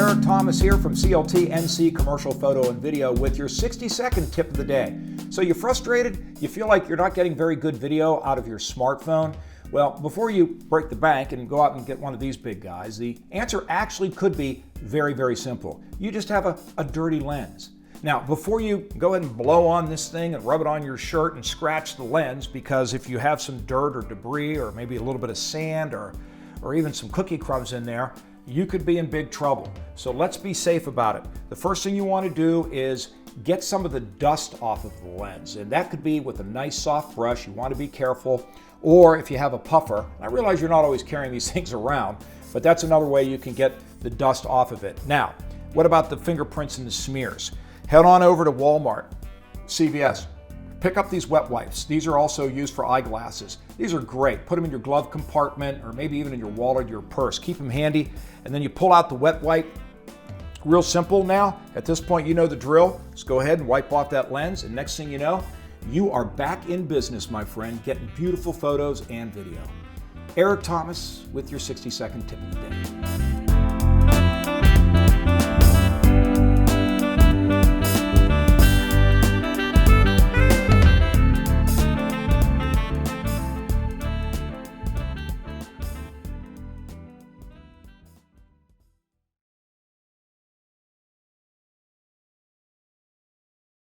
Eric Thomas here from CLTNC Commercial Photo and Video with your 60-second tip of the day. So you're frustrated? You feel like you're not getting very good video out of your smartphone? Well, before you break the bank and go out and get one of these big guys, the answer actually could be very, very simple. You just have a dirty lens. Now, before you go ahead and blow on this thing and rub it on your shirt and scratch the lens, because if you have some dirt or debris or maybe a little bit of sand or even some cookie crumbs in there, you could be in big trouble. So let's be safe about it. The first thing you want to do is get some of the dust off of the lens, and that could be with a nice soft brush. You want to be careful. Or if you have a puffer, I realize you're not always carrying these things around, but that's another way you can get the dust off of it. Now, what about the fingerprints and the smears? Head on over to Walmart, CVS. Pick up these wet wipes. These are also used for eyeglasses. These are great. Put them in your glove compartment or maybe even in your wallet or your purse. Keep them handy. And then you pull out the wet wipe. Real simple now. At this point, you know the drill. Just go ahead and wipe off that lens. And next thing you know, you are back in business, my friend, getting beautiful photos and video. Eric Thomas with your 60-second tip of the day.